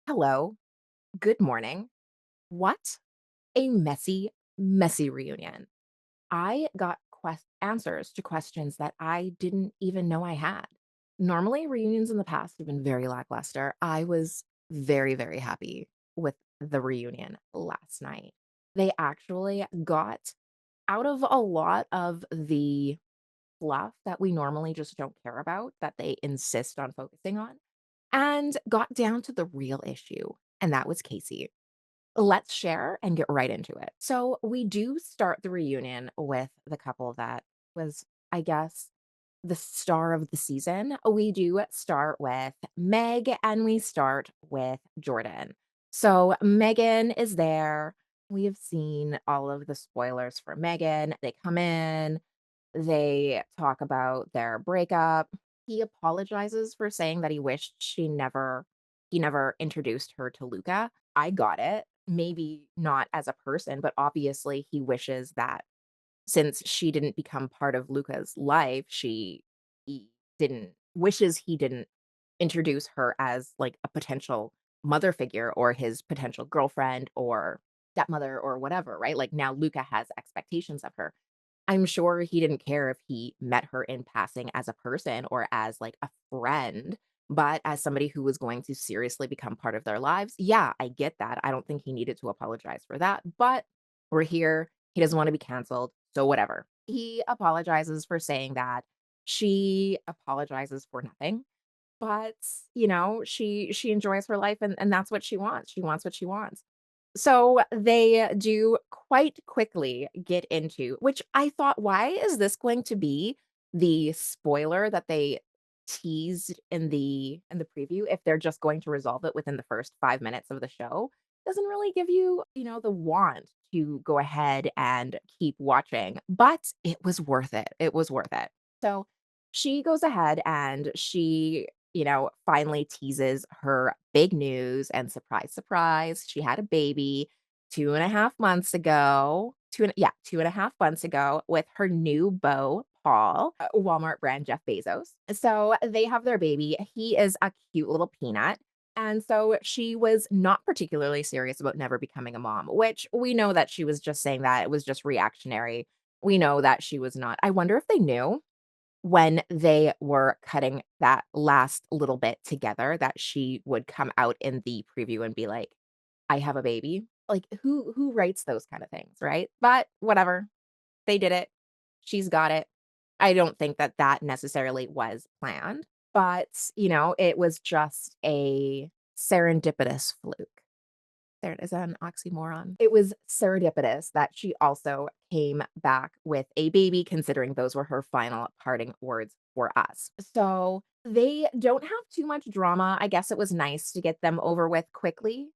Hello, good morning. What a messy, messy reunion. I got answers to questions that I didn't even know I had. Normally, reunions in the past have been very lackluster. I was very, very happy with the reunion last night. They actually got out of a lot of the fluff that we normally just don't care about, that they insist on focusing on, and got down to the real issue, and that was Casey. Let's share and get right into it. So, we do start the reunion with the couple that was, I guess, the star of the season. We do start with Meg and we start with Jordan. So, Megan is there. We have seen all of the spoilers for Megan. They come in, they talk about their breakup. He apologizes for saying that he wished he never introduced her to Luca. I got it. Maybe not as a person, but obviously he wishes that since she didn't become part of Luca's life, he didn't wishes he didn't introduce her as like a potential mother figure or his potential girlfriend or stepmother or whatever, right? Like now Luca has expectations of her. I'm sure he didn't care if he met her in passing as a person or as, like, a friend, but as somebody who was going to seriously become part of their lives, yeah, I get that. I don't think he needed to apologize for that, but we're here. He doesn't wanna be canceled, so whatever. He apologizes for saying that. She apologizes for nothing, but, she enjoys her life and that's what she wants. She wants what she wants. So they do quite quickly get into which I thought, "Why is this going to be the spoiler that they teased in the preview if they're just going to resolve it within the first 5 minutes of the show?" Doesn't really give you, the want to go ahead and keep watching, but it was worth it. It was worth it. So she goes ahead and she finally teases her big news and surprise, surprise, she had a baby 2.5 months ago. 2.5 months ago with her new beau, Paul, Walmart brand Jeff Bezos. So they have their baby. He is a cute little peanut. And so she was not particularly serious about never becoming a mom, which we know that she was just saying that. It was just reactionary. We know that she was not. I wonder if they knew when they were cutting that last little bit together that she would come out in the preview and be like, "I have a baby." Like, who writes those kind of things, right? But whatever, they did it. She's got it. I don't think that that necessarily was planned, but, it was just a serendipitous fluke. There it is, an oxymoron. It was serendipitous that she also came back with a baby, considering those were her final parting words for us. So they don't have too much drama. I guess it was nice to get them over with quickly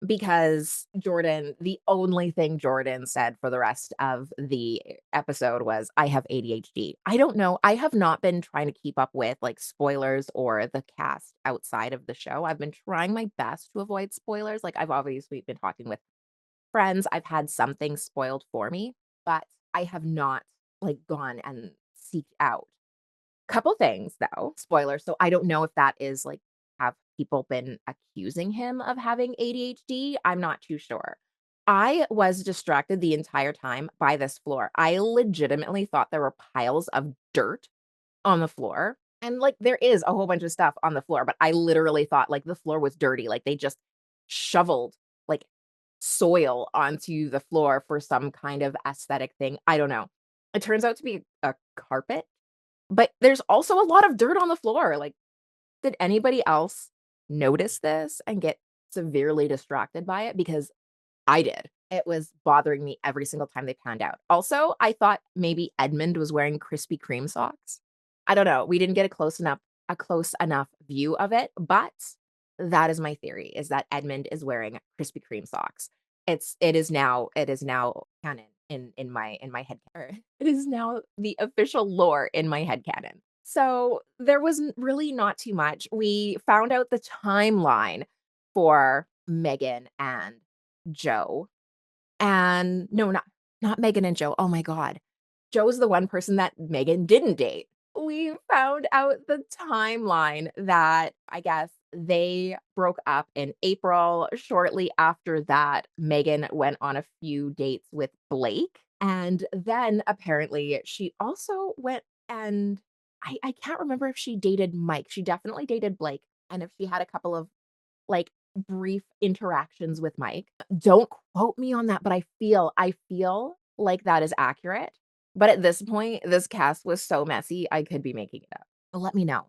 because the only thing Jordan said for the rest of the episode was, "I have ADHD." I don't know. I have not been trying to keep up with like spoilers or the cast outside of the show. I've been trying my best to avoid spoilers. Like I've obviously been talking with friends. I've had some things spoiled for me, but I have not like gone and seeked out couple things though, spoilers, so I don't know if that is, like, have people been accusing him of having ADHD? I'm not too sure. I was distracted the entire time by this floor. I legitimately thought there were piles of dirt on the floor, and, like, there is a whole bunch of stuff on the floor, but I literally thought, like, the floor was dirty, like, they just shoveled, like, soil onto the floor for some kind of aesthetic thing, I don't know. It turns out to be a carpet, but there's also a lot of dirt on the floor, like, did anybody else notice this and get severely distracted by it? Because I did. It was bothering me every single time they panned out. Also, I thought maybe Edmund was wearing Krispy Kreme socks. I don't know, we didn't get a close enough view of it, but that is my theory, is that Edmund is wearing Krispy Kreme socks. It is now canon in my head or it is now the official lore in my head canon. So, there was really not too much. We found out the timeline for Megan and Joe, and no, not Megan and Joe, oh my god. Joe's the one person that Megan didn't date. We found out the timeline that, I guess, they broke up in April. Shortly after that, Megan went on a few dates with Blake. And then apparently she also went and I can't remember if she dated Mike. She definitely dated Blake. And if she had a couple of like brief interactions with Mike. Don't quote me on that, but I feel like that is accurate. But at this point, this cast was so messy, I could be making it up. Let me know.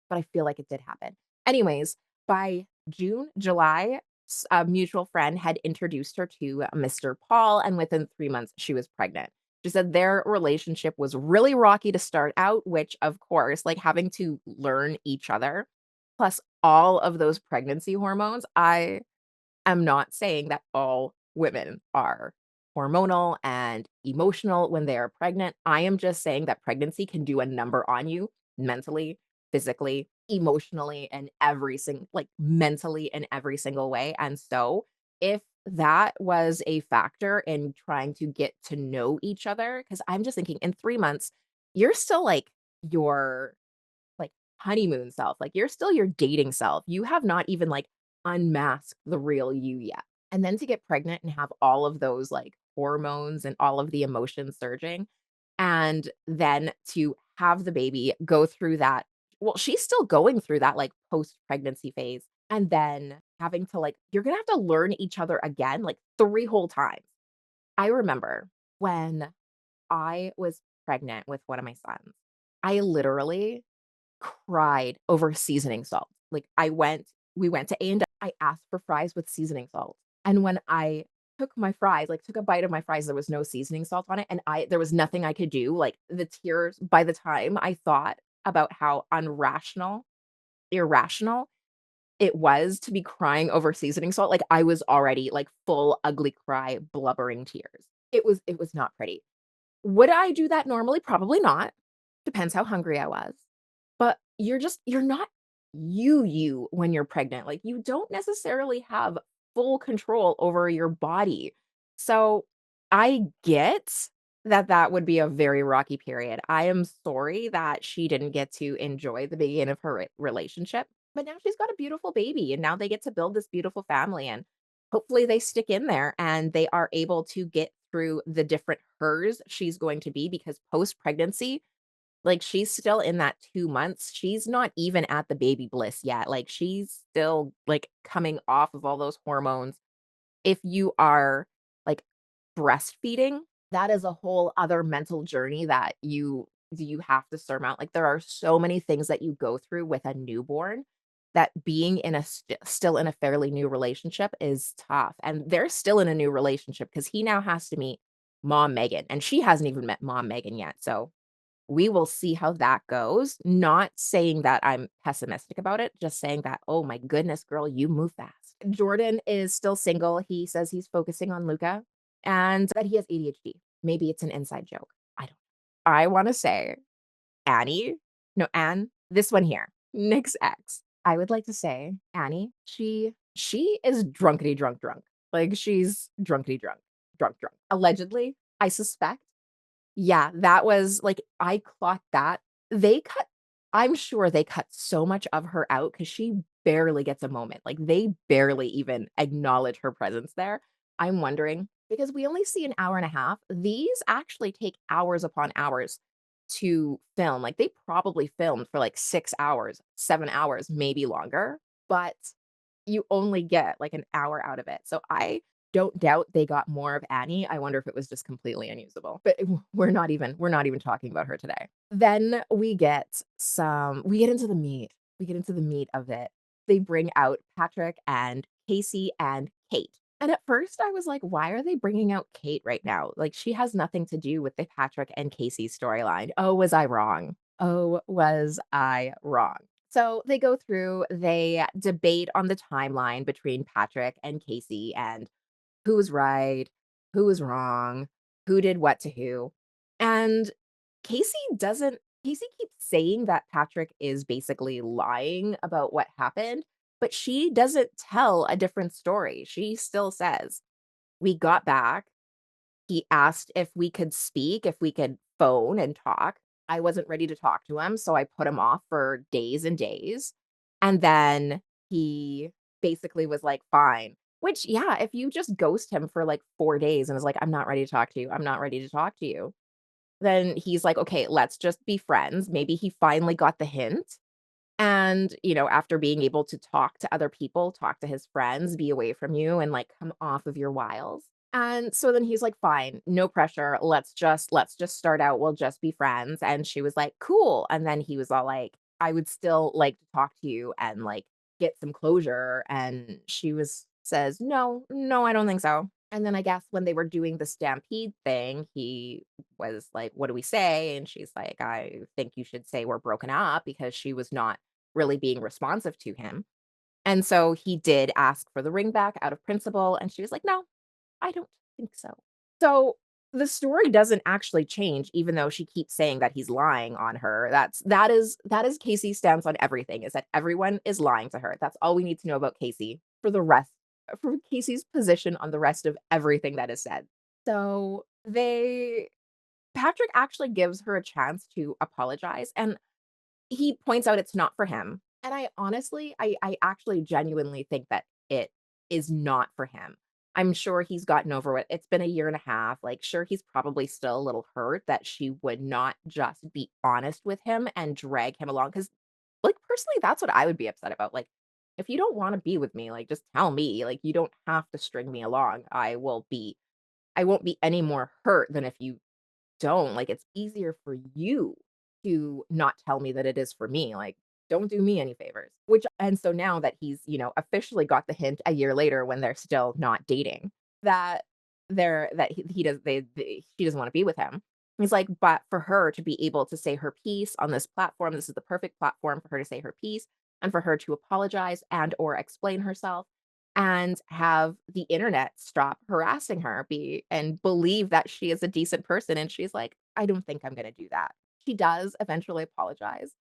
But I feel like it did happen. Anyways, by June, July, a mutual friend had introduced her to Mr. Paul, and within 3 months, she was pregnant. She said their relationship was really rocky to start out, which, of course, like having to learn each other, plus all of those pregnancy hormones. I am not saying that all women are hormonal and emotional when they are pregnant. I am just saying that pregnancy can do a number on you mentally, physically, emotionally, and every single like mentally in every single way. And so, if that was a factor in trying to get to know each other, because I'm just thinking in 3 months, you're still like your like, honeymoon self, like, you're still your dating self. You have not even, like, unmasked the real you yet. And then to get pregnant and have all of those, like, hormones and all of the emotions surging, and then to have the baby go through that well, she's still going through that, like, post-pregnancy phase, and then having to, like you're gonna have to learn each other again, like, 3 whole times. I remember when I was pregnant with one of my sons, I literally cried over seasoning salt. Like, we went to A&W, I asked for fries with seasoning salt, and when I took my fries, like, took a bite of my fries, there was no seasoning salt on it, and I there was nothing I could do, like, the tears by the time I thought about how irrational it was to be crying over seasoning salt, like, I was already, like, full ugly cry, blubbering tears. It was not pretty. Would I do that normally? Probably not. Depends how hungry I was. But you're not you when you're pregnant. Like, you don't necessarily have full control over your body. So, I get that that would be a very rocky period. I am sorry that she didn't get to enjoy the beginning of her relationship, but now she's got a beautiful baby, and now they get to build this beautiful family, and hopefully they stick in there and they are able to get through the different hers she's going to be because post-pregnancy, like, she's still in that 2 months. She's not even at the baby bliss yet. Like, she's still, like, coming off of all those hormones. If you are, like, breastfeeding, that is a whole other mental journey that you have to surmount. Like, there are so many things that you go through with a newborn that being in a still in a fairly new relationship is tough, and they're still in a new relationship because he now has to meet mom Megan, and she hasn't even met mom Megan yet, so we will see how that goes. Not saying that I'm pessimistic about it, just saying that, "Oh my goodness, girl, you move fast." Jordan is still single. He says he's focusing on Luca and that he has ADHD. Maybe it's an inside joke. I don't I wanna say Annie no, Anne, this one here, Nick's ex. I would like to say Annie, she is drunkety drunk drunk. Like, she's drunkety drunk, drunk drunk. Allegedly, I suspect yeah, that was like, I clocked that. They cut I'm sure they cut so much of her out because she barely gets a moment, like, they barely even acknowledge her presence there. I'm wondering because we only see an hour and a half, these actually take hours upon hours to film, like, they probably filmed for, like, 6 hours, 7 hours, maybe longer, but you only get, like, an hour out of it, so I don't doubt they got more of Annie. I wonder if it was just completely unusable, but we're not even talking about her today. Then we get into the meat. We get into the meat of it. They bring out Patrick and Casey and Kate. And at first I was like, why are they bringing out Kate right now? Like, she has nothing to do with the Patrick and Casey storyline. Oh, was I wrong? Oh, was I wrong? So they go through, they debate on the timeline between Patrick and Casey and who was right, who was wrong, who did what to who. And Casey keeps saying that Patrick is basically lying about what happened, but she doesn't tell a different story. She still says, "We got back. He asked if we could speak, if we could phone and talk. I wasn't ready to talk to him, so I put him off for days and days. And then he basically was like, "Fine." Which, yeah, if you just ghost him for, like, 4 days and is like, "I'm not ready to talk to you. I'm not ready to talk to you," then he's like, "Okay, let's just be friends." Maybe he finally got the hint, and, after being able to talk to other people, talk to his friends, be away from you, and, like, come off of your wiles. And so then he's like, "Fine, no pressure. Let's just start out. We'll just be friends." And she was like, "Cool." And then he was all like, "I would still like to talk to you and, like, get some closure." And she was says, "No, no, I don't think so." And then I guess when they were doing the stampede thing, he was like, "What do we say?" And she's like, "I think you should say we're broken up," because she was not really being responsive to him. And so he did ask for the ring back out of principle, and she was like, "No, I don't think so." So the story doesn't actually change even though she keeps saying that he's lying on her. That is Casey's stance on everything, is that everyone is lying to her. That's all we need to know about Casey for Casey's position on the rest of everything that is said. So they Patrick actually gives her a chance to apologize, and he points out it's not for him. And I honestly I actually genuinely think that it is not for him. I'm sure he's gotten over it. It's been a year and a half. Like, sure, he's probably still a little hurt that she would not just be honest with him and drag him along. Cause, like, personally, that's what I would be upset about. Like, if you don't want to be with me, like, just tell me. Like, you don't have to string me along. I won't be any more hurt than if you don't. Like, it's easier for you to not tell me that it is for me, like, don't do me any favors. Which and so now that he's, officially got the hint a year later when they're still not dating, that that he does they she doesn't wanna be with him. He's like, but for her to be able to say her piece on this platform, this is the perfect platform for her to say her piece and for her to apologize and or explain herself and have the internet stop harassing her, be and believe that she is a decent person, and she's like, "I don't think I'm gonna do that." She does eventually apologize,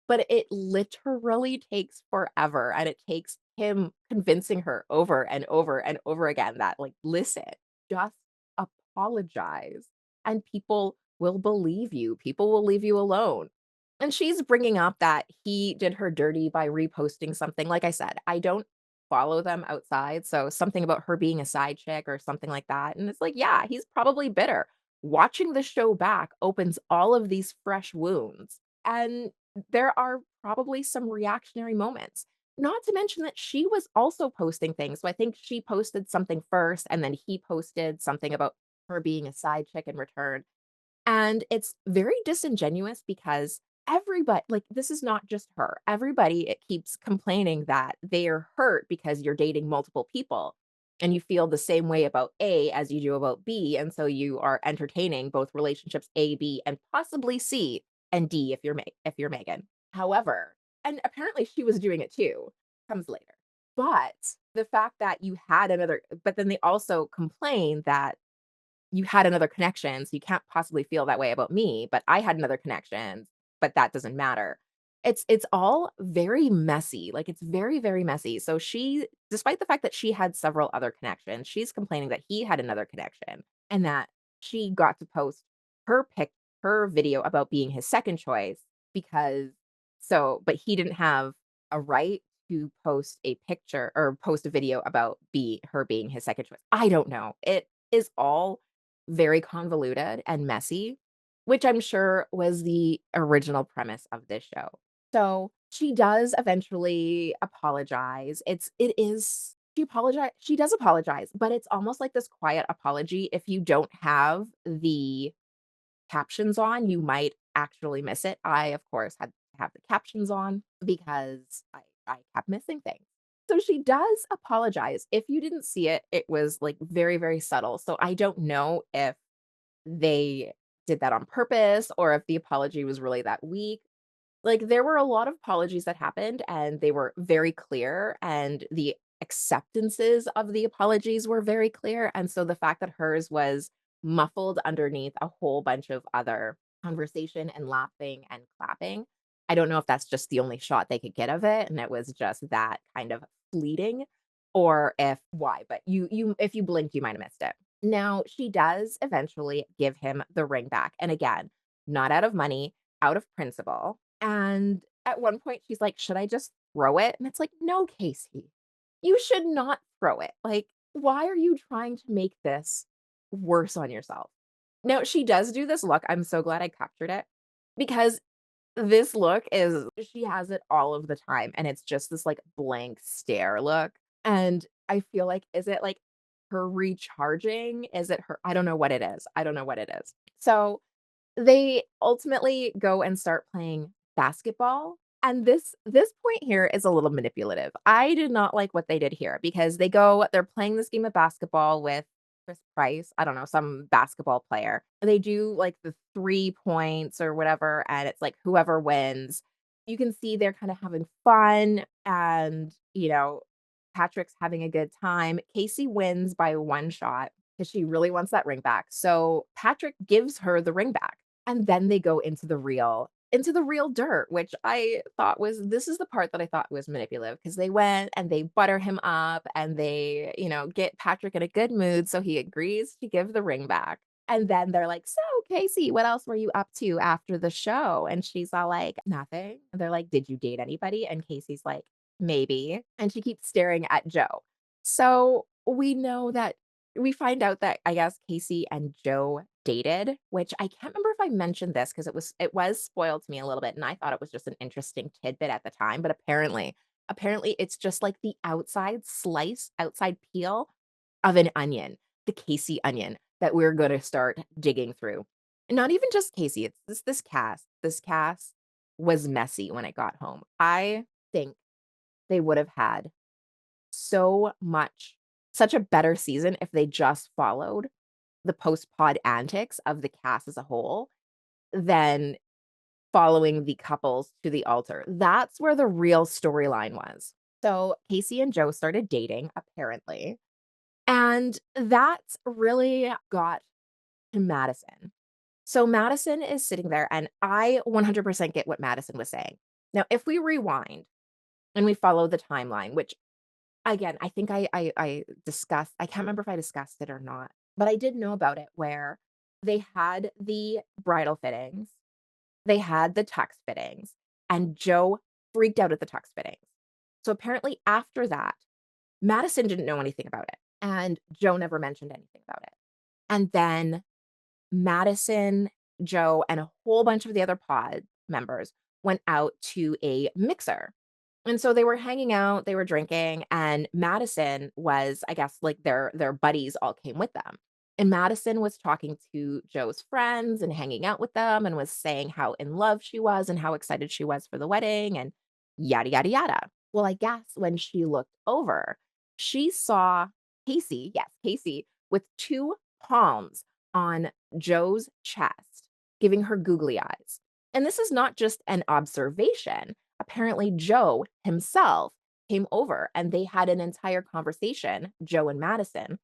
but it literally takes forever, and it takes him convincing her over and over and over again that, like, "Listen, just apologize, and people will believe you. People will leave you alone." And she's bringing up that he did her dirty by reposting something. Like I said, I don't follow them outside, so something about her being a side chick or something like that, and it's like, yeah, he's probably bitter. Watching the show back opens all of these fresh wounds, and there are probably some reactionary moments. Not to mention that she was also posting things, so I think she posted something first, and then he posted something about her being a side chick in return, and it's very disingenuous because everybody, like, this is not just her. Everybody, it keeps complaining that they are hurt because you're dating multiple people and you feel the same way about A as you do about B. And so you are entertaining both relationships A, B, and possibly C and D if you're Megan. However, and apparently she was doing it too, comes later. But the fact that you had another, but then they also complain that you had another connection, so you can't possibly feel that way about me, but I had another connection, but that doesn't matter. It's all very messy, like, it's very, very messy. So she despite the fact that she had several other connections, she's complaining that he had another connection and that she got to post her pic her video about being his second choice because but he didn't have a right to post a picture or post a video about her being his second choice. I don't know. It is all very convoluted and messy, which I'm sure was the original premise of this show. So, she does eventually apologize. She does apologize, but it's almost like this quiet apology. If you don't have the captions on, you might actually miss it. I, of course, had to have the captions on because I kept missing things. So she does apologize. If you didn't see it, it was, like, very, very subtle. So I don't know if they did that on purpose or if the apology was really that weak. Like, there were a lot of apologies that happened, and they were very clear, and the acceptances of the apologies were very clear, and so the fact that hers was muffled underneath a whole bunch of other conversation and laughing and clapping, I don't know if that's just the only shot they could get of it, and it was just that kind of fleeting, or if why, but you if you blinked, you might have missed it. Now, she does eventually give him the ring back, and again, not out of money, out of principle, and at one point, she's like, "Should I just throw it. And it's like, no, Casey, you should not throw it. Like, why are you trying to make this worse on yourself? Now, she does do this look. I'm so glad I captured it because this look is she has it all of the time, and it's just this, like, blank stare look, and I feel like is it, like, her recharging? Is it her I don't know what it is. I don't know what it is. So they ultimately go and start playing basketball, and this point here is a little manipulative. I did not like what they did here because they're playing this game of basketball with Chris Price, I don't know, some basketball player. They do, like, the 3 points or whatever, and it's, like, whoever wins. You can see they're kinda having fun and, Patrick's having a good time. Casey wins by 1 shot because she really wants that ring back, so Patrick gives her the ring back. And then they go into the real dirt, which I thought was this is the part that I thought was manipulative because they went and they butter him up and they, get Patrick in a good mood, so he agrees to give the ring back. And then they're like, "So, Casey, what else were you up to after the show?" And she's all like, "Nothing." And they're like, "Did you date anybody?" And Casey's like, "Maybe." And she keeps staring at Joe. So, we find out that I guess Casey and Joe dated, which I can't remember if I mentioned this because it was spoiled to me a little bit, and I thought it was just an interesting tidbit at the time, but apparently it's just like the outside peel of an onion, the Casey onion that we're gonna start digging through. And not even just Casey, it's this cast. This cast was messy when it got home. I think they would have had so much such a better season if they just followed the post-pod antics of the cast as a whole than following the couples to the altar. That's where the real storyline was. So, Casey and Joe started dating, apparently, and that's really got to Madison. So, Madison is sitting there, and I 100% get what Madison was saying. Now, if we rewind and we follow the timeline, which again, I think I discussed I can't remember if I discussed it or not, but I did know about it where they had the bridal fittings, they had the tux fittings, and Joe freaked out at the tux fittings. So apparently after that, Madison didn't know anything about it, and Joe never mentioned anything about it. And then Madison, Joe, and a whole bunch of the other pod members went out to a mixer. And so they were hanging out, they were drinking, and Madison was, I guess, like their buddies all came with them. And Madison was talking to Joe's friends and hanging out with them and was saying how in love she was and how excited she was for the wedding and yada yada yada. Well, I guess when she looked over, she saw Casey, yes, Casey, with two palms on Joe's chest, giving her googly eyes. And this is not just an observation. Apparently, Joe himself came over and they had an entire conversation, Joe and Madison,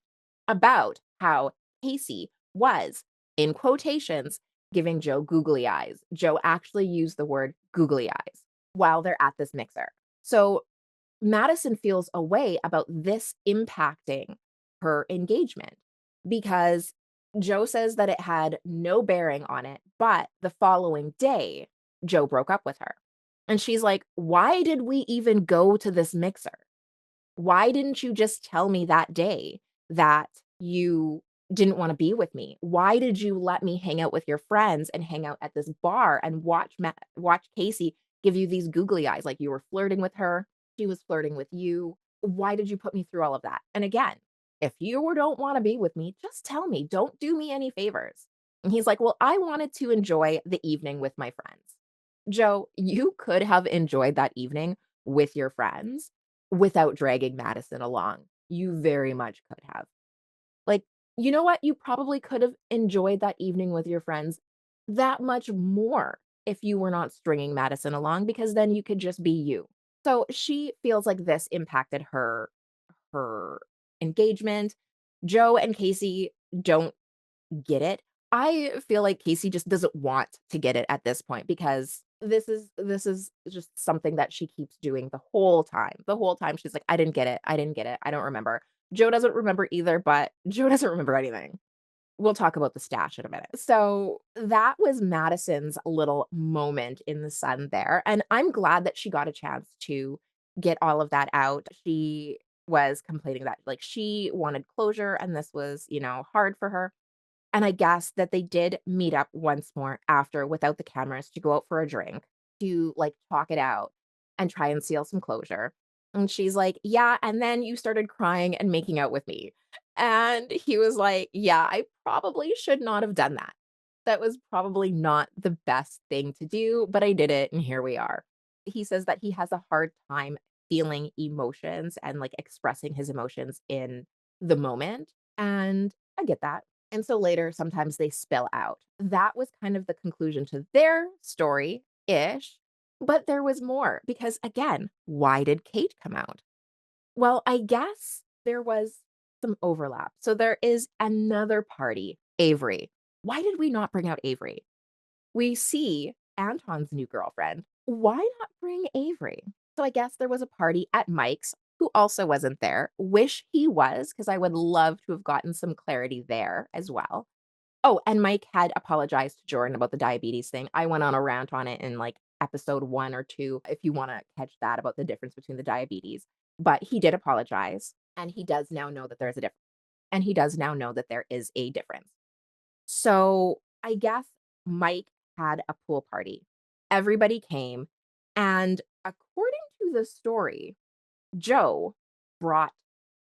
about how Casey was, in quotations, giving Joe googly eyes. Joe actually used the word googly eyes while they're at this mixer. So Madison feels a way about this impacting her engagement because Joe says that it had no bearing on it, but the following day, Joe broke up with her. And she's like, "Why did we even go to this mixer? Why didn't you just tell me that day that you didn't wanna be with me? Why did you let me hang out with your friends and hang out at this bar and watch Casey give you these googly eyes like you were flirting with her, she was flirting with you. Why did you put me through all of that?" And again, if you don't wanna be with me, just tell me, don't do me any favors. And he's like, "Well, I wanted to enjoy the evening with my friends." Joe, you could have enjoyed that evening with your friends without dragging Madison along. You very much could have. Like, you know what? You probably could have enjoyed that evening with your friends that much more if you were not stringing Madison along because then you could just be you. So she feels like this impacted her engagement. Joe and Casey don't get it. I feel like Casey just doesn't want to get it at this point because this is just something that she keeps doing the whole time. The whole time she's like, "I didn't get it. I didn't get it. I don't remember." Joe doesn't remember either, but Joe doesn't remember anything. We'll talk about the stash in a minute. So that was Madison's little moment in the sun there. And I'm glad that she got a chance to get all of that out. She was complaining that, like, she wanted closure and this was, hard for her. And I guess that they did meet up once more after without the cameras to go out for a drink to, like, talk it out and try and seal some closure. And she's like, "Yeah, and then you started crying and making out with me." And he was like, "Yeah, I probably should not have done that. That was probably not the best thing to do, but I did it and here we are." He says that he has a hard time feeling emotions and, like, expressing his emotions in the moment, and I get that. And so later, sometimes they spill out. That was kind of the conclusion to their story-ish, but there was more because, again, why did Kate come out? Well, I guess there was some overlap. So there is another party, Avery. Why did we not bring out Avery? We see Anton's new girlfriend. Why not bring Avery? So I guess there was a party at Mike's who also wasn't there. Wish he was, because I would love to have gotten some clarity there as well. Oh, and Mike had apologized to Jordan about the diabetes thing. I went on a rant on it in, like, episode 1 or 2, if you wanna catch that about the difference between the diabetes. But he did apologize, and he does now know that there's a difference. And he does now know that there is a difference. So, I guess Mike had a pool party. Everybody came, and according to the story, Joe brought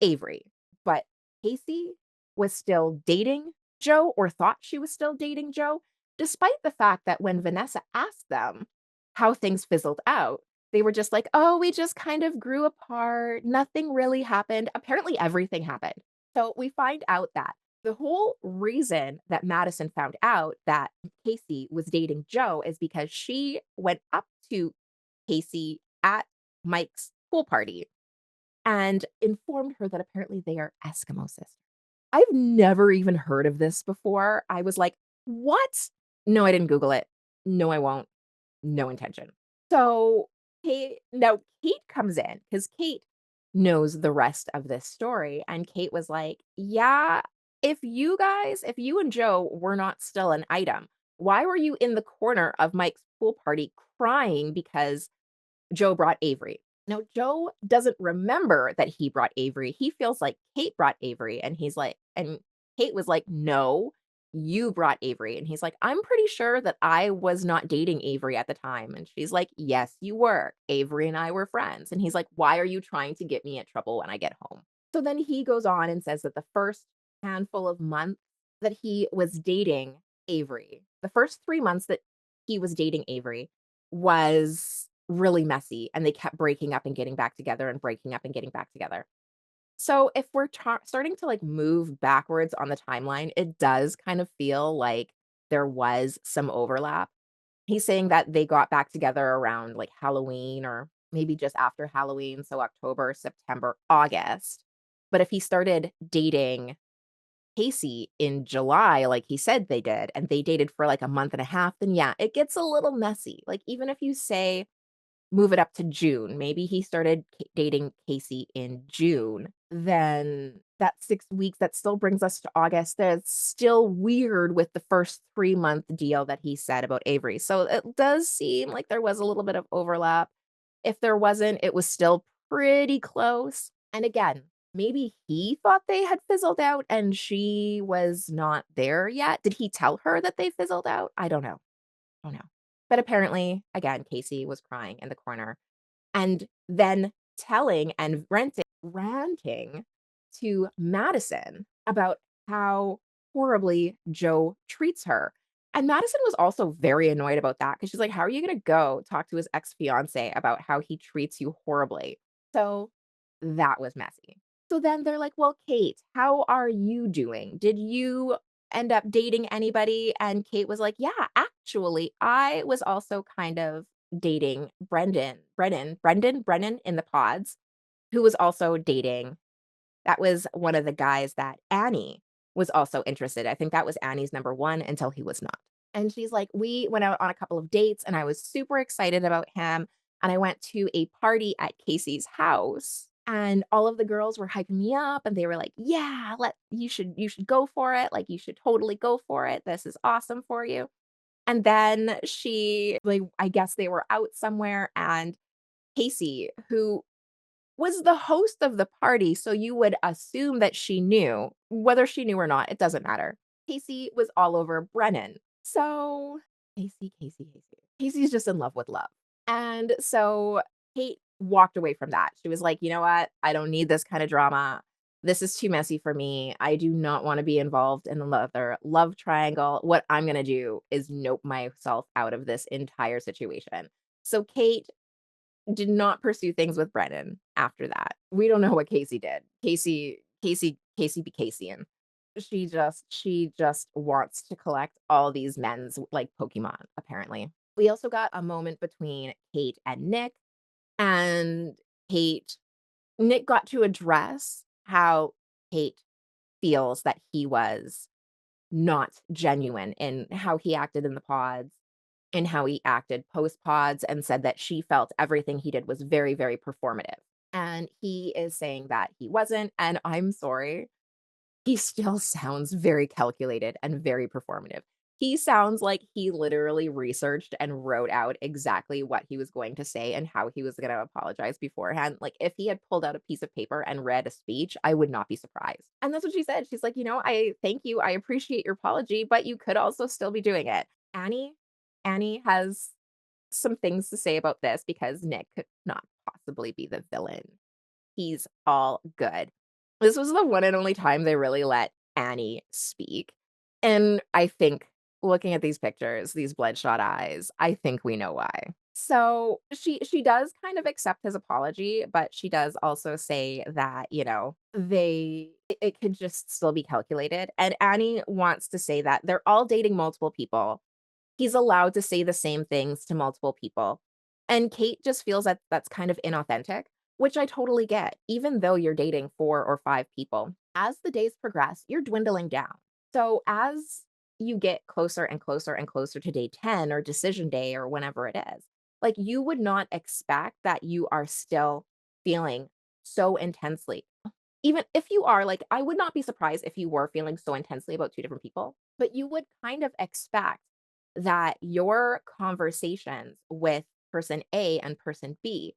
Avery, but Casey was still dating Joe or thought she was still dating Joe, despite the fact that when Vanessa asked them how things fizzled out, they were just like, "Oh, we just kind of grew apart. Nothing really happened." Apparently, everything happened. So we find out that the whole reason that Madison found out that Casey was dating Joe is because she went up to Casey at Mike's pool party and informed her that apparently they are Eskimo sisters. I've never even heard of this before. I was like, "What?" No, I didn't Google it. No, I won't. No intention. So, Kate comes in because Kate knows the rest of this story, and Kate was like, "Yeah, if you and Joe were not still an item, why were you in the corner of Mike's pool party crying because Joe brought Avery?" Now, Joe doesn't remember that he brought Avery. He feels like Kate brought Avery, and Kate was like, "No, you brought Avery." And he's like, "I'm pretty sure that I was not dating Avery at the time." And she's like, "Yes, you were. Avery and I were friends." And he's like, "Why are you trying to get me in trouble when I get home?" So then he goes on and says that the first handful of months that he was dating Avery, the first 3 months that he was dating Avery was really messy, and they kept breaking up and getting back together and breaking up and getting back together. So if we're starting to, like, move backwards on the timeline, it does kind of feel like there was some overlap. He's saying that they got back together around, like, Halloween or maybe just after Halloween, so October, September, August. But if he started dating Casey in July, like he said they did, and they dated for, like, a month and a half, then yeah, it gets a little messy. Like, even if you say move it up to June. Maybe he started dating Casey in June. Then that 6 weeks, that still brings us to August. That's still weird with the first 3-month deal that he said about Avery. So it does seem like there was a little bit of overlap. If there wasn't, it was still pretty close. And again, maybe he thought they had fizzled out and she was not there yet. Did he tell her that they fizzled out? I don't know. Oh, no. But apparently, again, Casey was crying in the corner and then telling and ranting to Madison about how horribly Joe treats her. And Madison was also very annoyed about that because she's like, "How are you going to go talk to his ex fiance about how he treats you horribly?" So that was messy. So then they're like, "Well, Kate, how are you doing? Did you end up dating anybody?" And Kate was like, "Yeah, actually, I was also kind of dating Brendan in the pods, who was also dating. That was one of the guys that Annie was also interested. I think that was Annie's number 1 until he was not." And she's like, "We went out on a couple of dates and I was super excited about him. And I went to a party at Casey's house and all of the girls were hyping me up and they were like, 'Yeah, you should go for it. Like you should totally go for it. This is awesome for you.'" And then I guess they were out somewhere and Casey, who was the host of the party, so you would assume that she knew. Whether she knew or not, it doesn't matter. Casey was all over Brennan. So Casey. Casey's just in love with love. And so Kate walked away from that. She was like, "You know what? I don't need this kind of drama. This is too messy for me. I do not want to be involved in another love triangle. What I'm going to do is nope myself out of this entire situation." So Kate did not pursue things with Brennan after that. We don't know what Casey did. Casey be Caseying. She just wants to collect all these men's like Pokemon, apparently. We also got a moment between Kate and Nick, and Kate Nick got to address how Kate feels that he was not genuine in how he acted in the pods and how he acted post pods, and said that she felt everything he did was very, very performative. And he is saying that he wasn't. And I'm sorry, he still sounds very calculated and very performative. He sounds like he literally researched and wrote out exactly what he was going to say and how he was going to apologize beforehand. Like, if he had pulled out a piece of paper and read a speech, I would not be surprised. And that's what she said. She's like, I thank you. I appreciate your apology, but you could also still be doing it. Annie, Annie has some things to say about this because Nick could not possibly be the villain. He's all good. This was the one and only time they really let Annie speak, and I think looking at these pictures, these bloodshot eyes, I think we know why. So, she does kind of accept his apology, but she does also say that, it could just still be calculated, and Annie wants to say that they're all dating multiple people. He's allowed to say the same things to multiple people. And Kate just feels that that's kind of inauthentic, which I totally get, even though you're dating 4 or 5 people. As the days progress, you're dwindling down. So as you get closer and closer and closer to day 10 or decision day or whenever it is, like, you would not expect that you are still feeling so intensely. Even if you are, like, I would not be surprised if you were feeling so intensely about 2 different people, but you would kind of expect that your conversations with person A and person B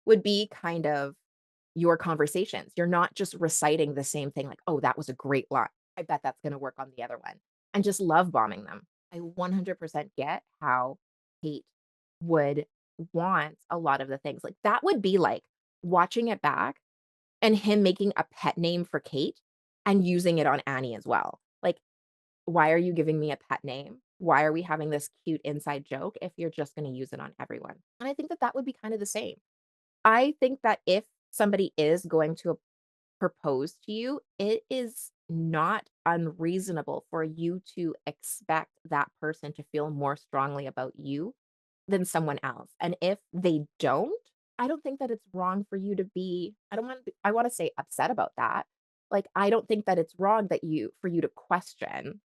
would be kind of your conversations. You're not just reciting the same thing like, "Oh, that was a great line. I bet that's gonna work on the other one," and just love bombing them. I 100% get how Kate would want a lot of the things. Like, that would be like watching it back and him making a pet name for Kate and using it on Annie as well. Like, why are you giving me a pet name? Why are we having this cute inside joke if you're just gonna use it on everyone? And I think that that would be kind of the same. I think that if somebody is going to propose to you, it is not unreasonable for you to expect that person to feel more strongly about you than someone else. And if they don't, I don't think that it's wrong for you to be I wanna say upset about that. Like, I don't think that it's wrong that you to question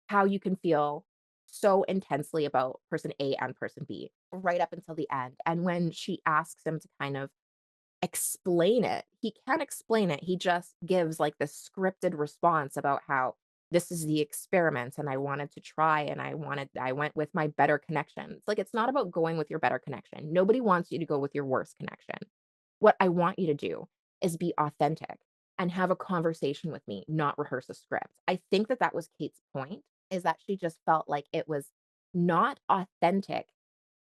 how you can feel so intensely about person A and person B right up until the end. And when she asks him to kind of explain it. He can't explain it. He just gives like this scripted response about how this is the experiment and I wanted to try and I went with my better connection. It's like it's not about going with your better connection. Nobody wants you to go with your worst connection. What I want you to do is be authentic and have a conversation with me, not rehearse a script. I think that that was Kate's point, is that she just felt like it was not authentic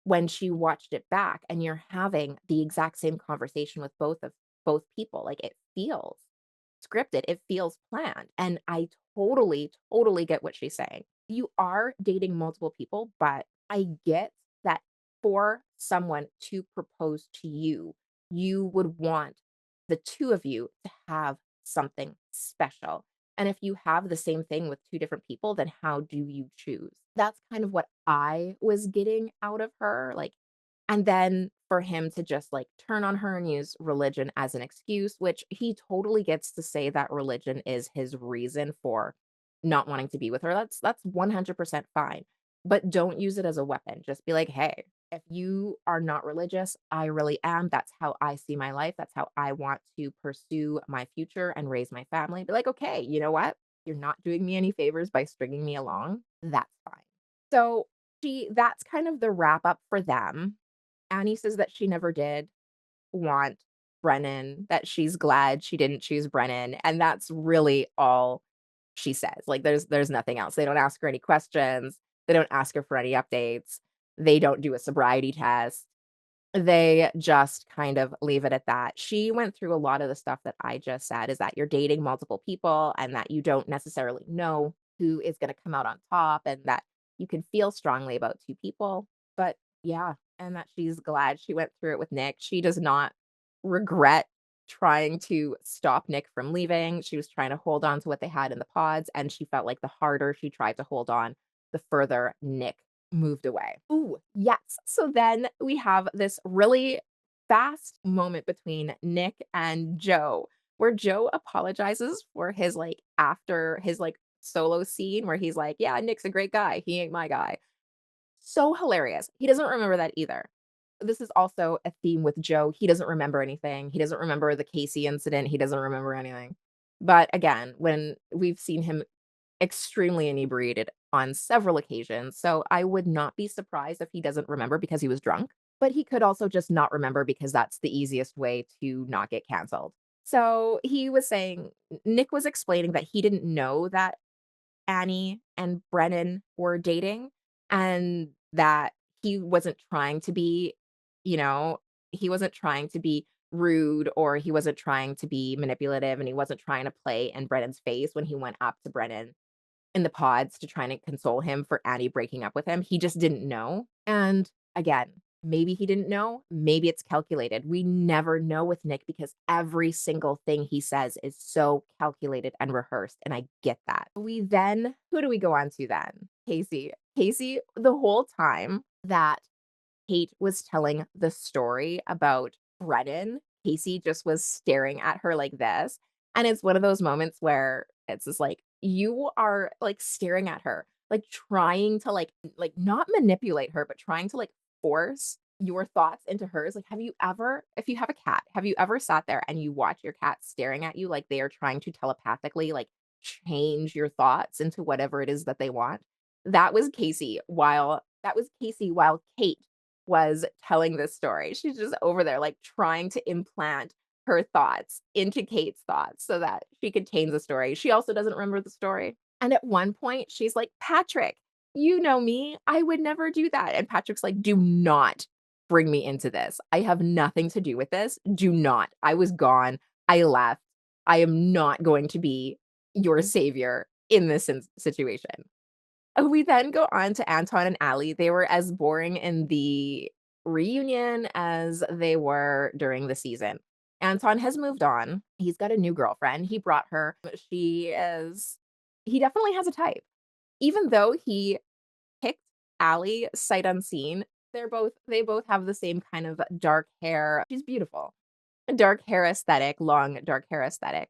when she watched it back and you're having the exact same conversation with both people. Like, it feels scripted, it feels planned. And I totally, totally get what she's saying. You are dating multiple people, but I get that for someone to propose to you, you would want the two of you to have something special. And if you have the same thing with two different people, then how do you choose? That's kind of what I was getting out of her. Like, and then for him to just, like, turn on her and use religion as an excuse, which he totally gets to say that religion is his reason for not wanting to be with her. That's 100% fine, but don't use it as a weapon. Just be like, "Hey, if you are not religious, I really am. That's how I see my life. That's how I want to pursue my future and raise my family." Be like, "Okay, you know what? You're not doing me any favors by stringing me along. That's fine." So, that's kind of the wrap up for them. Annie says that she never did want Brennan, that she's glad she didn't choose Brennan, and that's really all she says. Like, there's nothing else. They don't ask her any questions. They don't ask her for any updates. They don't do a sobriety test. They just kind of leave it at that. She went through a lot of the stuff that I just said, is that you're dating multiple people and that you don't necessarily know who is gonna come out on top, and that you can feel strongly about 2 people. But yeah, and that she's glad she went through it with Nick. She does not regret trying to stop Nick from leaving. She was trying to hold on to what they had in the pods, and she felt like the harder she tried to hold on, the further Nick moved away. Ooh, yes. So then we have this really fast moment between Nick and Joe, where Joe apologizes for his after his solo scene where he's like, "Yeah, Nick's a great guy. He ain't my guy." So hilarious. He doesn't remember that either. This is also a theme with Joe. He doesn't remember anything. He doesn't remember the Casey incident. He doesn't remember anything. But again, when we've seen him extremely inebriated on several occasions, so I would not be surprised if he doesn't remember because he was drunk, but he could also just not remember because that's the easiest way to not get canceled. So he was saying Nick was explaining that he didn't know that Annie and Brennan were dating, and that he wasn't trying to be, you know, he wasn't trying to be rude, or he wasn't trying to be manipulative, and he wasn't trying to play in Brennan's face when he went up to Brennan in the pods to try and console him for Annie breaking up with him. He just didn't know. And again, maybe he didn't know, maybe it's calculated. We never know with Nick because every single thing he says is so calculated and rehearsed. And I get that. Who do we go on to then? Casey. Casey, the whole time that Kate was telling the story about Brennan, Casey just was staring at her like this, and it's one of those moments where it's just like, you are, staring at her, trying to, not manipulate her, but trying to, force your thoughts into hers. Like, have you ever if you have a cat, have you ever sat there and you watch your cat staring at you like they are trying to telepathically, change your thoughts into whatever it is that they want? That was Casey while Kate was telling this story. She's just over there, trying to implant her thoughts into Kate's thoughts so that she could change the story. She also doesn't remember the story. And at one point, she's like, "Patrick, you know me. I would never do that." And Patrick's like, "Do not bring me into this. I have nothing to do with this. Do not. I was gone. I left. I am not going to be your savior in this situation." We then go on to Anton and Allie. They were as boring in the reunion as they were during the season. Anton has moved on. He's got a new girlfriend. He brought her. He definitely has a type. Even though he picked Allie sight unseen, they both have the same kind of dark hair. She's beautiful. Dark hair aesthetic, long dark hair aesthetic.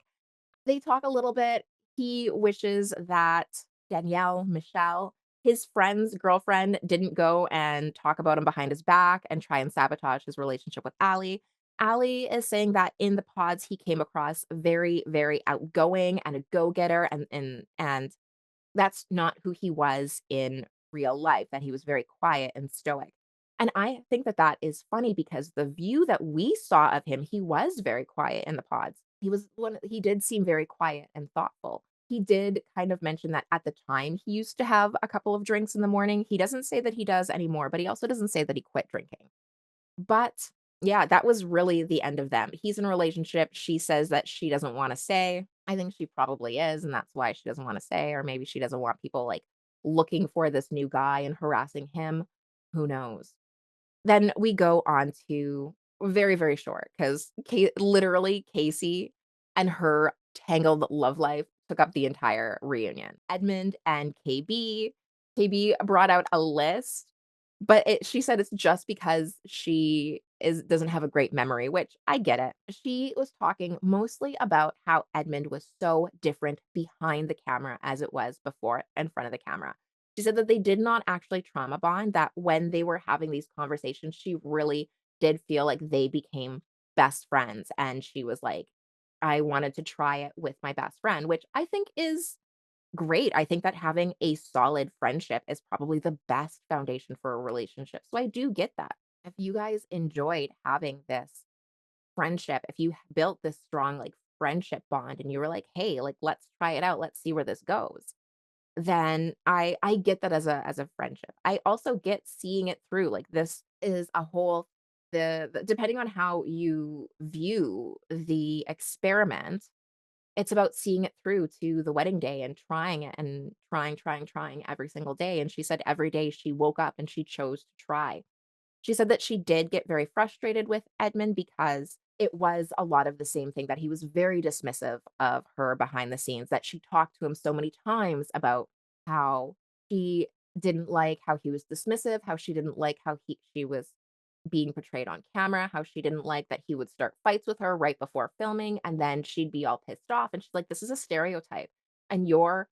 They talk a little bit. He wishes that Michelle, his friend's girlfriend, didn't go and talk about him behind his back and try and sabotage his relationship with Allie. Allie is saying that in the pods he came across very, very outgoing and a go-getter, and that's not who he was in real life, that he was very quiet and stoic. And I think that that is funny because the view that we saw of him, he was very quiet in the pods. He did seem very quiet and thoughtful. He did kind of mention that at the time he used to have a couple of drinks in the morning. He doesn't say that he does anymore, but he also doesn't say that he quit drinking. But yeah, that was really the end of them. He's in a relationship. She says that she doesn't want to say. I think she probably is, and that's why she doesn't want to say, or maybe she doesn't want people looking for this new guy and harassing him. Who knows? Then we go on to very, very short because literally Casey and her tangled love life took up the entire reunion. Edmund and KB. KB brought out a list, but she said it's just because she doesn't have a great memory, which I get it. She was talking mostly about how Edmund was so different behind the camera as it was before in front of the camera. She said that they did not actually trauma bond, that when they were having these conversations, she really did feel like they became best friends. And she was like, I wanted to try it with my best friend, which I think is great. I think that having a solid friendship is probably the best foundation for a relationship. So I do get that. If you guys enjoyed having this friendship, if you built this strong, like, friendship bond and you were like, "Hey, like, let's try it out. Let's see where this goes." Then I get that as a friendship. I also get seeing it through, like, this is a whole the depending on how you view the experiment, it's about seeing it through to the wedding day and trying it and trying every single day, and she said every day she woke up and she chose to try. She said that she did get very frustrated with Edmund because it was a lot of the same thing, that he was very dismissive of her behind the scenes, that she talked to him so many times about how she didn't like how he was dismissive, how she didn't like how she was being portrayed on camera, how she didn't like that he would start fights with her right before filming, and then she'd be all pissed off, and she's like, "This is a stereotype, and you're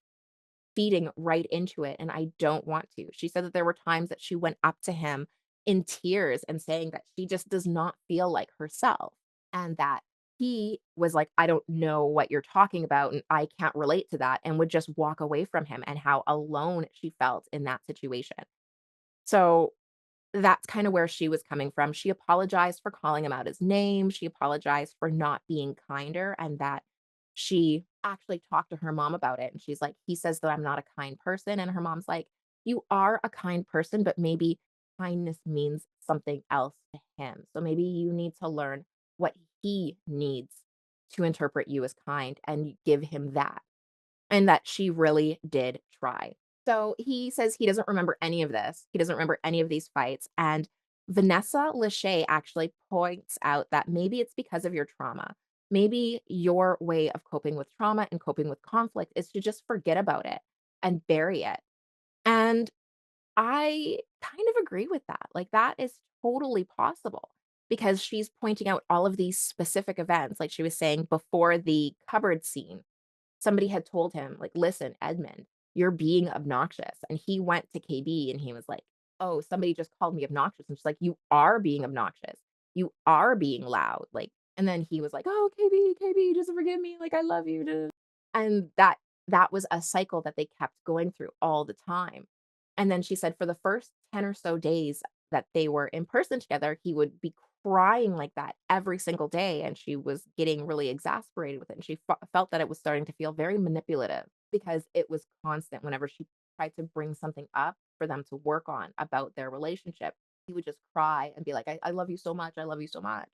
feeding right into it, and I don't want to." She said that there were times that she went up to him in tears and saying that she just does not feel like herself, and that he was like, "I don't know what you're talking about, and I can't relate to that," and would just walk away from him, and how alone she felt in that situation. So that's kinda where she was coming from. She apologized for calling him out his name, she apologized for not being kinder, and that she actually talked to her mom about it, and she's like, "He says that I'm not a kind person," and her mom's like, "You are a kind person, but maybe kindness means something else to him. So maybe you need to learn what he needs to interpret you as kind and give him that." And that she really did try. So he says he doesn't remember any of this. He doesn't remember any of these fights. And Vanessa Lachey actually points out that maybe it's because of your trauma. Maybe your way of coping with trauma and coping with conflict is to just forget about it and bury it. And I kind of agree with that. Like, that is totally possible because she's pointing out all of these specific events. Like she was saying before the cupboard scene, somebody had told him, like, "Listen, Edmund, you're being obnoxious." And he went to KB and he was like, "Oh, somebody just called me obnoxious." And she's like, "You are being obnoxious. You are being loud." Like, and then he was like, "Oh, KB, just forgive me. Like, I love you." Duh." And that was a cycle that they kept going through all the time. And then she said for the first 10 or so days that they were in person together, he would be crying like that every single day, and she was getting really exasperated with it, and she felt that it was starting to feel very manipulative because it was constant whenever she tried to bring something up for them to work on about their relationship. He would just cry and be like, I love you so much. I love you so much."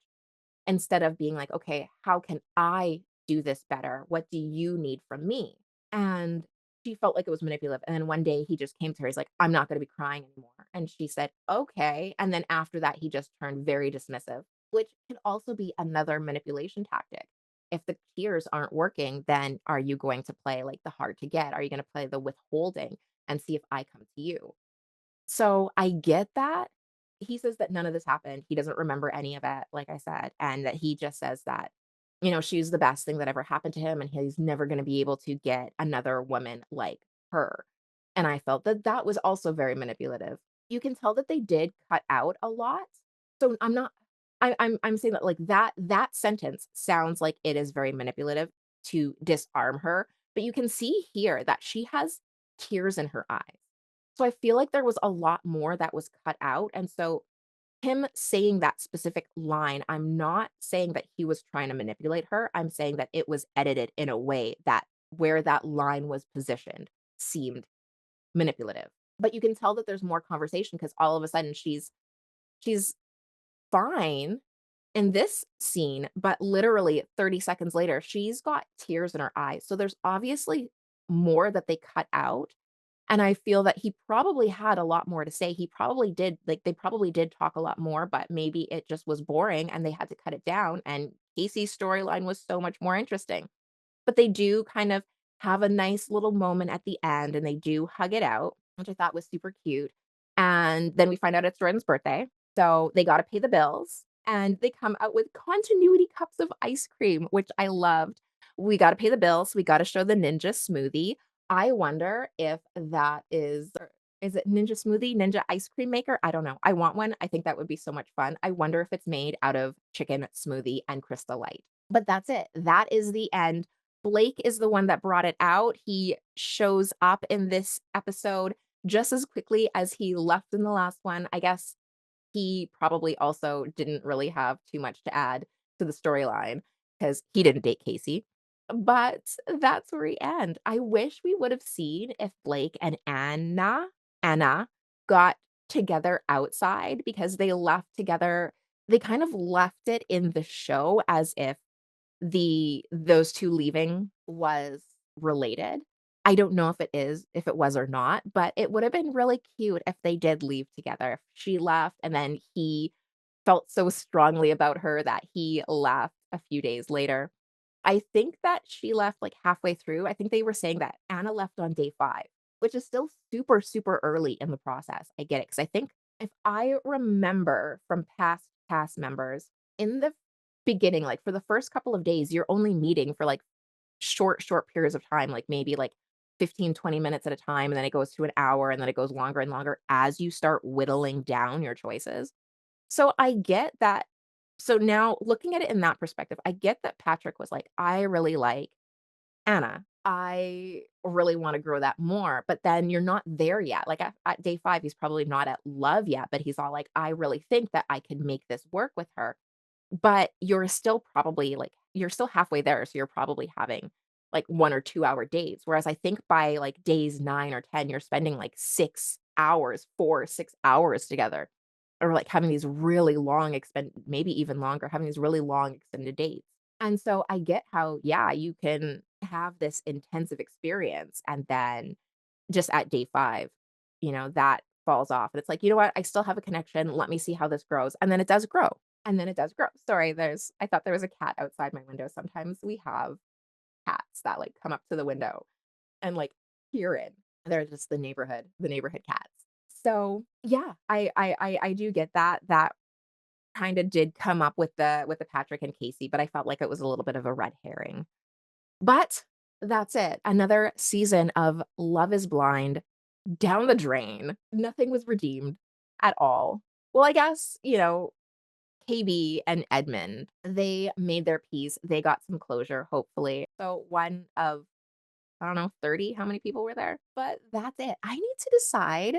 Instead of being like, "Okay, how can I do this better? What do you need from me?" And she felt like it was manipulative, and then one day he just came to her, he's like, "I'm not gonna be crying anymore," and she said, "Okay," and then after that, he just turned very dismissive, which can also be another manipulation tactic. If the tears aren't working, then are you going to play, like, the hard to get? Are you gonna play the withholding and see if I come to you? So, I get that. He says that none of this happened. He doesn't remember any of it, like I said, and that he just says that, she's the best thing that ever happened to him, and he's never gonna be able to get another woman like her. And I felt that that was also very manipulative. You can tell that they did cut out a lot. So, I'm not I'm saying that, like, that sentence sounds like it is very manipulative to disarm her, but you can see here that she has tears in her eyes. So I feel like there was a lot more that was cut out, and so him saying that specific line, I'm not saying that he was trying to manipulate her, I'm saying that it was edited in a way that where that line was positioned seemed manipulative. But you can tell that there's more conversation because all of a sudden she's fine in this scene, but literally 30 seconds later, she's got tears in her eyes. So there's obviously more that they cut out, and I feel that he probably had a lot more to say. He probably did, like, they probably did talk a lot more, but maybe it just was boring and they had to cut it down, and Casey's storyline was so much more interesting. But they do kind of have a nice little moment at the end, and they do hug it out, which I thought was super cute. And then we find out it's Jordan's birthday, so they gotta pay the bills, and they come out with continuity cups of ice cream, which I loved. We gotta pay the bills, we gotta show the ninja smoothie. I wonder if that is it Ninja Smoothie, Ninja Ice Cream Maker? I don't know. I want one. I think that would be so much fun. I wonder if it's made out of chicken smoothie and Crystal Light. But that's it. That is the end. Blake is the one that brought it out. He shows up in this episode just as quickly as he left in the last one. I guess he probably also didn't really have too much to add. to the storyline because he didn't date Casey. But that's where we end. I wish we would have seen if Blake and Anna got together outside because they left together. They kind of left it in the show as if those 2 leaving was related. I don't know if it was or not, but it would have been really cute if they did leave together. If she left and then he felt so strongly about her that he left a few days later. I think that she left, like, halfway through. I think they were saying that Anna left on day 5, which is still super, super early in the process. I get it because I think if I remember from past cast members, in the beginning, like, for the first couple of days, you're only meeting for, like, short periods of time, like, maybe, like, 15, 20 minutes at a time, and then it goes to an hour, and then it goes longer and longer as you start whittling down your choices. So I get that. So now looking at it in that perspective, I get that Patrick was like, "I really like Anna. I really wanna grow that more," but then you're not there yet. Like, at day 5, he's probably not at love yet, but he's all like, "I really think that I can make this work with her." But you're still probably, like you're still halfway there, so you're probably having, like, 1 or 2-hour dates, whereas I think by, like, days 9 or 10, you're spending, like, 6 hours, 4, 6 hours together, or, like, having these really long maybe even longer, having these really long extended dates. And so I get how, yeah, you can have this intensive experience, and then just at day 5, that falls off, and it's like, "You know what? I still have a connection, let me see how this grows," and then it does grow, and then it does grow. Sorry, I thought there was a cat outside my window. Sometimes we have cats that, like, come up to the window and, like, peer in. They're just the neighborhood cats. So, yeah, I do get that. That kinda did come up with the Patrick and Casey, but I felt like it was a little bit of a red herring. But that's it. Another season of Love Is Blind down the drain. Nothing was redeemed at all. Well, I guess, KB and Edmund, they made their peace. They got some closure, hopefully. So one of, I don't know, 30, how many people were there? But that's it. I need to decide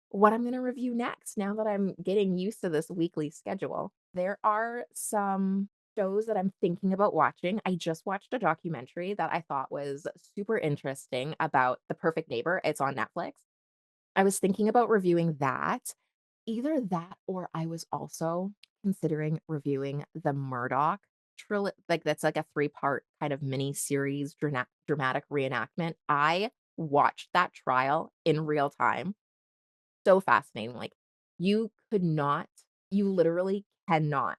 what I'm going to review next now that I'm getting used to this weekly schedule. There are some shows that I'm thinking about watching. I just watched a documentary that I thought was super interesting about The Perfect Neighbor. It's on Netflix. I was thinking about reviewing that. Either that or I was also considering reviewing the Murdoch like, that's like a 3-part kind of mini series dramatic reenactment. I watched that trial in real time. So fascinating, like, you could not you literally cannot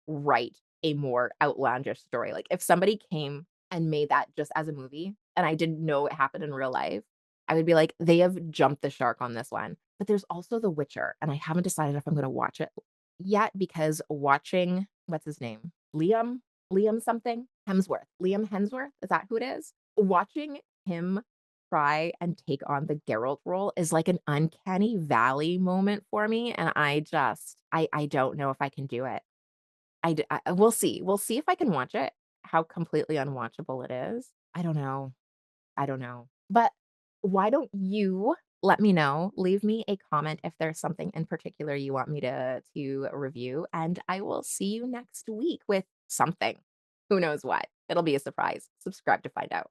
write a more outlandish story. Like, if somebody came and made that just as a movie, and I didn't know it happened in real life, I would be like, "They have jumped the shark on this one." But there's also The Witcher, and I haven't decided if I'm gonna watch it yet because watching what's his name? Liam something? Liam Hemsworth, is that who it is? Watching him try and take on the Geralt role is like an uncanny valley moment for me, and I don't know if I can do it. We'll see. We'll see if I can watch it, how completely unwatchable it is. I don't know. I don't know. But why don't you let me know? Leave me a comment if there's something in particular you want me to review, and I will see you next week with something. Who knows what? It'll be a surprise. Subscribe to find out.